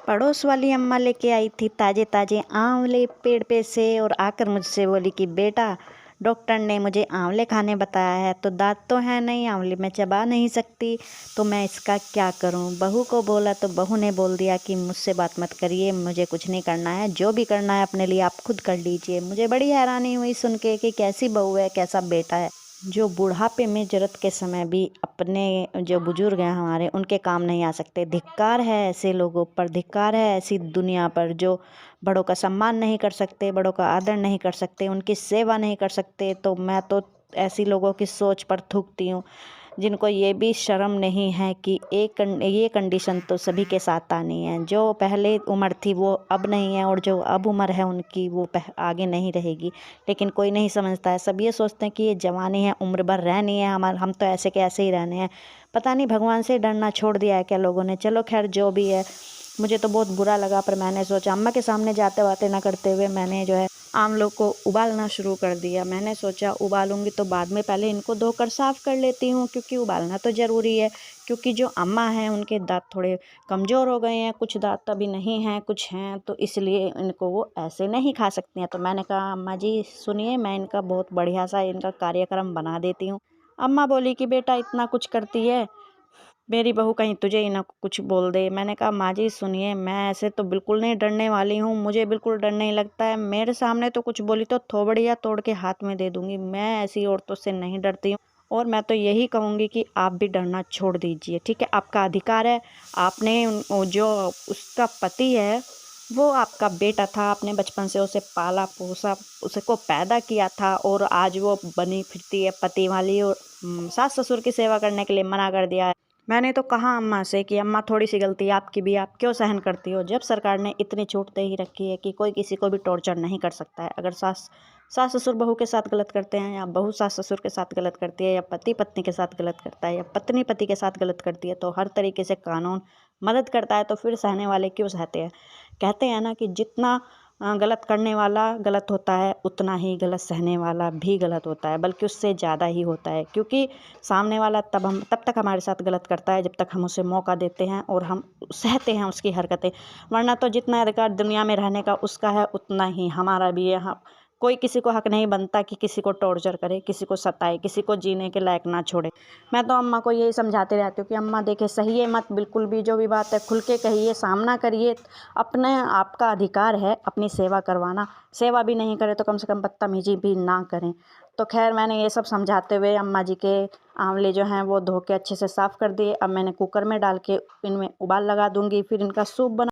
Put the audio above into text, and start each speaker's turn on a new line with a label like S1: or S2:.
S1: पड़ोस वाली अम्मा लेके आई थी ताजे ताजे आंवले पेड़ पे से और आकर मुझसे बोली कि बेटा, डॉक्टर ने मुझे आंवले खाने बताया है, तो दांत तो है नहीं, आंवले मैं चबा नहीं सकती, तो मैं इसका क्या करूं। बहू को बोला तो बहू ने बोल दिया कि मुझसे बात मत करिए, मुझे कुछ नहीं करना है, जो भी करना है अपने लिए आप खुद कर लीजिए। मुझे बड़ी हैरानी हुई सुन के कि कैसी बहू है, कैसा बेटा है, जो बुढ़ापे में ज़रूरत के समय भी अपने जो बुजुर्ग हैं हमारे उनके काम नहीं आ सकते। धिक्कार है ऐसे लोगों पर, धिक्कार है ऐसी दुनिया पर जो बड़ों का सम्मान नहीं कर सकते, बड़ों का आदर नहीं कर सकते, उनकी सेवा नहीं कर सकते। तो मैं तो ऐसी लोगों की सोच पर थूकती हूँ जिनको ये भी शर्म नहीं है कि ये कंडीशन तो सभी के साथ आनी है। जो पहले उम्र थी वो अब नहीं है, और जो अब उम्र है उनकी वो आगे नहीं रहेगी। लेकिन कोई नहीं समझता है, सब ये सोचते हैं कि ये जवानी है, उम्र भर रहनी है, हम तो ऐसे के ऐसे ही रहने हैं। पता नहीं भगवान से डरना छोड़ दिया है क्या लोगों ने। चलो खैर जो भी है, मुझे तो बहुत बुरा लगा, पर मैंने सोचा अम्मा के सामने जाते बातें ना करते हुए मैंने जो है आमलों को उबालना शुरू कर दिया। मैंने सोचा उबालूंगी तो बाद में पहले इनको धोकर साफ़ कर लेती हूँ, क्योंकि उबालना तो ज़रूरी है। क्योंकि जो अम्मा हैं उनके दांत थोड़े कमज़ोर हो गए हैं, कुछ दांत अभी नहीं हैं, कुछ हैं, तो इसलिए इनको वो ऐसे नहीं खा सकती हैं। तो मैंने कहा अम्मा जी सुनिए, मैं इनका बहुत बढ़िया सा इनका कार्यक्रम बना देती हूँ। अम्मा बोली कि बेटा इतना कुछ करती है, मेरी बहू कहीं तुझे ही ना कुछ बोल दे। मैंने कहा माँ जी सुनिए, मैं ऐसे तो बिल्कुल नहीं डरने वाली हूँ, मुझे बिल्कुल डर नहीं लगता है। मेरे सामने तो कुछ बोली तो थोबड़िया तोड़ के हाथ में दे दूंगी। मैं ऐसी औरतों से नहीं डरती हूँ, और मैं तो यही कहूँगी कि आप भी डरना छोड़ दीजिए। ठीक है, आपका अधिकार है। आपने जो उसका पति है वो आपका बेटा था, आपने बचपन से उसे पाला पोसा, उसको पैदा किया था, और आज वो बनी फिरती है पति वाली, और सास ससुर की सेवा करने के लिए मना कर दिया है। मैंने तो कहा अम्मा से कि अम्मा थोड़ी सी गलती आपकी भी, आप क्यों सहन करती हो, जब सरकार ने इतनी छूट दे ही रखी है कि कोई किसी को भी टॉर्चर नहीं कर सकता है। अगर सास ससुर बहू के साथ गलत करते हैं, या बहू सास ससुर के साथ गलत करती है, या पति पत्नी के साथ गलत करता है, या पत्नी पति के साथ गलत करती है, तो हर तरीके से कानून मदद करता है। तो फिर सहने वाले क्यों सहते हैं। कहते हैं ना कि जितना गलत करने वाला गलत होता है, उतना ही गलत सहने वाला भी गलत होता है, बल्कि उससे ज़्यादा ही होता है। क्योंकि सामने वाला तब तक हमारे साथ गलत करता है जब तक हम उसे मौका देते हैं और हम सहते हैं उसकी हरकतें। वरना तो जितना अधिकार दुनिया में रहने का उसका है, उतना ही हमारा भी है। हाँ, कोई किसी को हक नहीं बनता कि किसी को टॉर्चर करे, किसी को सताए, किसी को जीने के लायक ना छोड़े। मैं तो अम्मा को यही समझाते रहती हूँ कि अम्मा देखे सहिए मत, बिल्कुल भी जो भी बात है खुल के कहिए, सामना करिए। अपने आपका अधिकार है अपनी सेवा करवाना, सेवा भी नहीं करे तो कम से कम बदतमीजी भी ना करें। तो खैर मैंने ये सब समझाते हुए अम्मा जी के आंवले जो हैं वो धो के अच्छे से साफ़ कर दिए। अब मैंने कुकर में डाल के इनमें उबाल लगा दूंगी, फिर इनका सूप बना